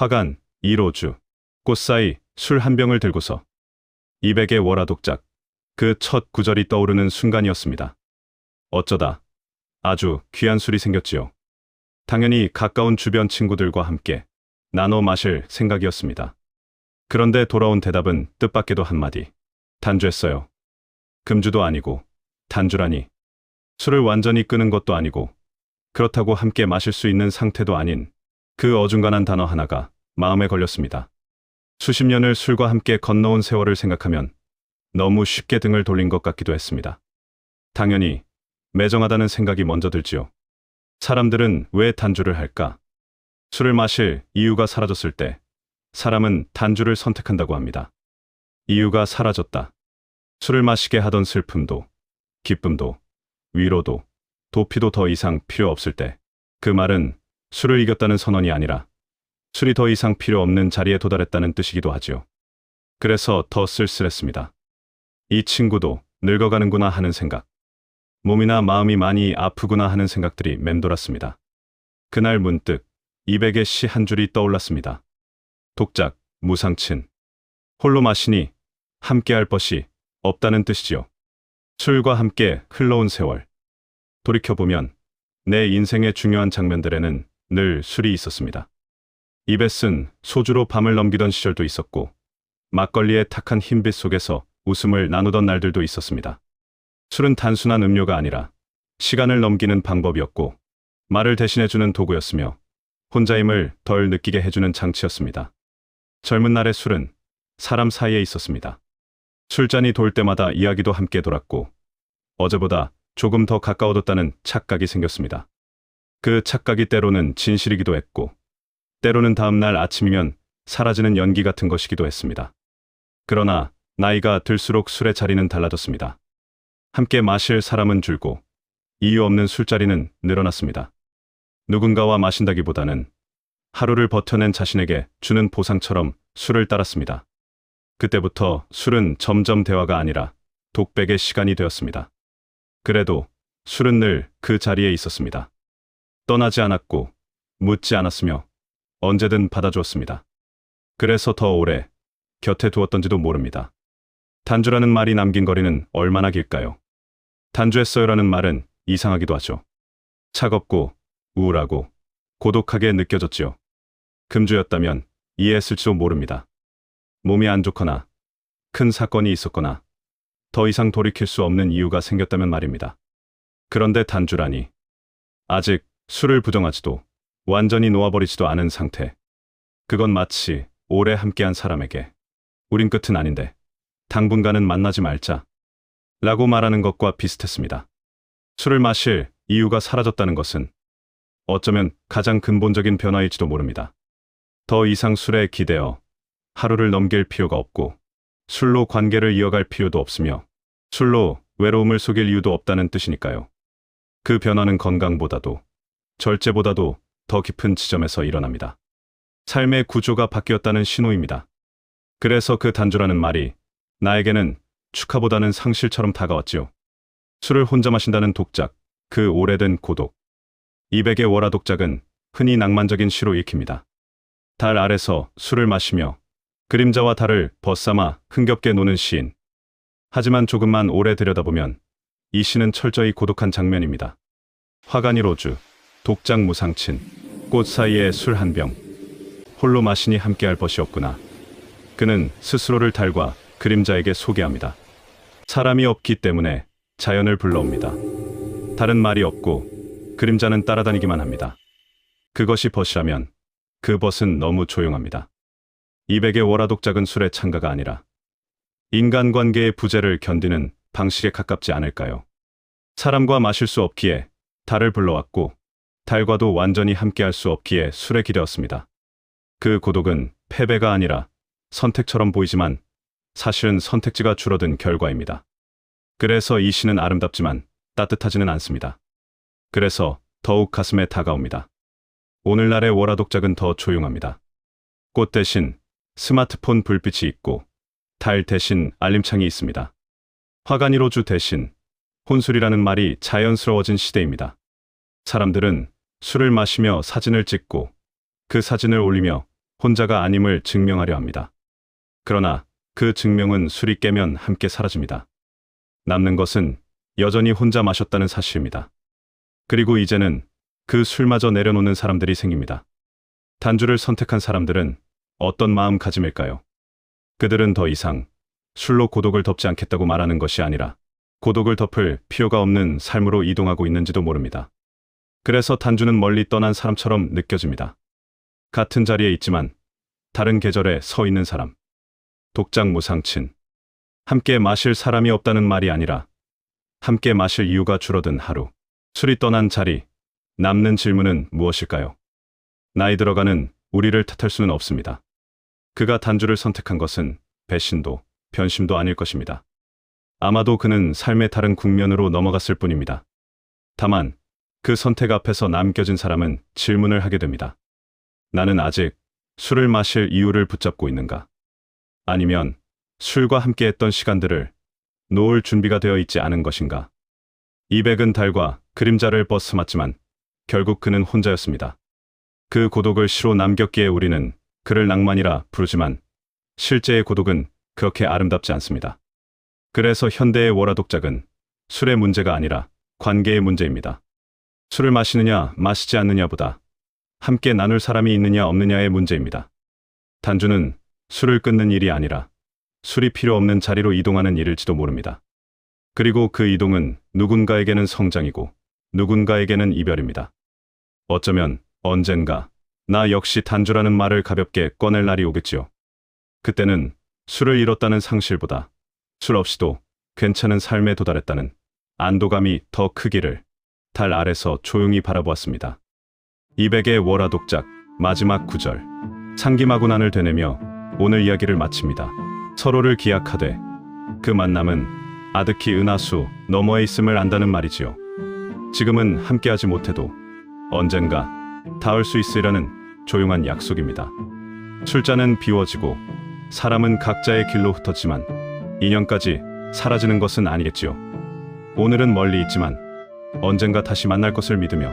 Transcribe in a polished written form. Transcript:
화간, 이로주, 꽃사이, 술 한 병을 들고서 이백의 월화독작, 그 첫 구절이 떠오르는 순간이었습니다. 어쩌다 아주 귀한 술이 생겼지요. 당연히 가까운 주변 친구들과 함께 나눠 마실 생각이었습니다. 그런데 돌아온 대답은 뜻밖에도 한마디. 단주했어요. 금주도 아니고 단주라니. 술을 완전히 끄는 것도 아니고 그렇다고 함께 마실 수 있는 상태도 아닌 그 어중간한 단어 하나가 마음에 걸렸습니다. 수십 년을 술과 함께 건너온 세월을 생각하면 너무 쉽게 등을 돌린 것 같기도 했습니다. 당연히 매정하다는 생각이 먼저 들지요. 사람들은 왜 단주를 할까? 술을 마실 이유가 사라졌을 때 사람은 단주를 선택한다고 합니다. 이유가 사라졌다. 술을 마시게 하던 슬픔도, 기쁨도, 위로도, 도피도 더 이상 필요 없을 때 그 말은 술을 이겼다는 선언이 아니라 술이 더 이상 필요 없는 자리에 도달했다는 뜻이기도 하지요. 그래서 더 쓸쓸했습니다. 이 친구도 늙어가는구나 하는 생각, 몸이나 마음이 많이 아프구나 하는 생각들이 맴돌았습니다. 그날 문득 이백의 시 한 줄이 떠올랐습니다. 독작, 무상친. 홀로 마시니 함께할 것이 없다는 뜻이지요. 술과 함께 흘러온 세월. 돌이켜보면 내 인생의 중요한 장면들에는 늘 술이 있었습니다. 입에 쓴 소주로 밤을 넘기던 시절도 있었고 막걸리의 탁한 흰빛 속에서 웃음을 나누던 날들도 있었습니다. 술은 단순한 음료가 아니라 시간을 넘기는 방법이었고 말을 대신해주는 도구였으며 혼자임을 덜 느끼게 해주는 장치였습니다. 젊은 날의 술은 사람 사이에 있었습니다. 술잔이 돌 때마다 이야기도 함께 돌았고 어제보다 조금 더 가까워졌다는 착각이 생겼습니다. 그 착각이 때로는 진실이기도 했고 때로는 다음날 아침이면 사라지는 연기 같은 것이기도 했습니다. 그러나 나이가 들수록 술의 자리는 달라졌습니다. 함께 마실 사람은 줄고 이유 없는 술자리는 늘어났습니다. 누군가와 마신다기보다는 하루를 버텨낸 자신에게 주는 보상처럼 술을 따랐습니다. 그때부터 술은 점점 대화가 아니라 독백의 시간이 되었습니다. 그래도 술은 늘 그 자리에 있었습니다. 떠나지 않았고 묻지 않았으며 언제든 받아주었습니다. 그래서 더 오래 곁에 두었던지도 모릅니다. 단주라는 말이 남긴 거리는 얼마나 길까요? 단주했어요라는 말은 이상하기도 하죠. 차갑고 우울하고 고독하게 느껴졌지요. 금주였다면 이해했을지도 모릅니다. 몸이 안 좋거나 큰 사건이 있었거나 더 이상 돌이킬 수 없는 이유가 생겼다면 말입니다. 그런데 단주라니. 아직 술을 부정하지도 완전히 놓아버리지도 않은 상태. 그건 마치 오래 함께한 사람에게 우린 끝은 아닌데 당분간은 만나지 말자 라고 말하는 것과 비슷했습니다. 술을 마실 이유가 사라졌다는 것은 어쩌면 가장 근본적인 변화일지도 모릅니다. 더 이상 술에 기대어 하루를 넘길 필요가 없고 술로 관계를 이어갈 필요도 없으며 술로 외로움을 속일 이유도 없다는 뜻이니까요. 그 변화는 건강보다도 절제보다도 더 깊은 지점에서 일어납니다. 삶의 구조가 바뀌었다는 신호입니다. 그래서 그 단주라는 말이 나에게는 축하보다는 상실처럼 다가왔지요. 술을 혼자 마신다는 독작, 그 오래된 고독. 이백의 월화독작은 흔히 낭만적인 시로 읽힙니다. 달 아래서 술을 마시며 그림자와 달을 벗삼아 흥겹게 노는 시인. 하지만 조금만 오래 들여다보면 이 시는 철저히 고독한 장면입니다. 화간이 로주, 독작 무상친, 꽃 사이에 술 한 병. 홀로 마시니 함께할 것이 없구나. 그는 스스로를 달과 그림자에게 소개합니다. 사람이 없기 때문에 자연을 불러옵니다. 달은 말이 없고 그림자는 따라다니기만 합니다. 그것이 벗이라면 그 벗은 너무 조용합니다. 이백의 월화독작은 술의 찬가가 아니라 인간관계의 부재를 견디는 방식에 가깝지 않을까요? 사람과 마실 수 없기에 달을 불러왔고 달과도 완전히 함께할 수 없기에 술에 기대었습니다. 그 고독은 패배가 아니라 선택처럼 보이지만 사실은 선택지가 줄어든 결과입니다. 그래서 이 시는 아름답지만 따뜻하지는 않습니다. 그래서 더욱 가슴에 다가옵니다. 오늘날의 월화독작은 더 조용합니다. 꽃 대신 스마트폰 불빛이 있고 달 대신 알림창이 있습니다. 화간이로주 대신 혼술이라는 말이 자연스러워진 시대입니다. 사람들은 술을 마시며 사진을 찍고 그 사진을 올리며 혼자가 아님을 증명하려 합니다. 그러나 그 증명은 술이 깨면 함께 사라집니다. 남는 것은 여전히 혼자 마셨다는 사실입니다. 그리고 이제는 그 술마저 내려놓는 사람들이 생깁니다. 단주를 선택한 사람들은 어떤 마음가짐일까요? 그들은 더 이상 술로 고독을 덮지 않겠다고 말하는 것이 아니라 고독을 덮을 필요가 없는 삶으로 이동하고 있는지도 모릅니다. 그래서 단주는 멀리 떠난 사람처럼 느껴집니다. 같은 자리에 있지만 다른 계절에 서 있는 사람. 독작 무상친. 함께 마실 사람이 없다는 말이 아니라 함께 마실 이유가 줄어든 하루. 술이 떠난 자리. 남는 질문은 무엇일까요? 나이 들어가는 우리를 탓할 수는 없습니다. 그가 단주를 선택한 것은 배신도, 변심도 아닐 것입니다. 아마도 그는 삶의 다른 국면으로 넘어갔을 뿐입니다. 다만 그 선택 앞에서 남겨진 사람은 질문을 하게 됩니다. 나는 아직 술을 마실 이유를 붙잡고 있는가? 아니면 술과 함께했던 시간들을 놓을 준비가 되어 있지 않은 것인가? 이백은 달과 그림자를 벗어났지만 결국 그는 혼자였습니다. 그 고독을 시로 남겼기에 우리는 그를 낭만이라 부르지만 실제의 고독은 그렇게 아름답지 않습니다. 그래서 현대의 월화독작은 술의 문제가 아니라 관계의 문제입니다. 술을 마시느냐 마시지 않느냐보다 함께 나눌 사람이 있느냐 없느냐의 문제입니다. 단주는 술을 끊는 일이 아니라 술이 필요 없는 자리로 이동하는 일일지도 모릅니다. 그리고 그 이동은 누군가에게는 성장이고 누군가에게는 이별입니다. 어쩌면 언젠가 나 역시 단주라는 말을 가볍게 꺼낼 날이 오겠지요. 그때는 술을 잃었다는 상실보다 술 없이도 괜찮은 삶에 도달했다는 안도감이 더 크기를 달 아래서 조용히 바라보았습니다. 이백의 월화독작 마지막 구절. 상기마군안을 되뇌며 오늘 이야기를 마칩니다. 서로를 기약하되 그 만남은 아득히 은하수 너머에 있음을 안다는 말이지요. 지금은 함께하지 못해도 언젠가 닿을 수 있으리라는 조용한 약속입니다. 술잔은 비워지고 사람은 각자의 길로 흩었지만 인연까지 사라지는 것은 아니겠지요. 오늘은 멀리 있지만 언젠가 다시 만날 것을 믿으며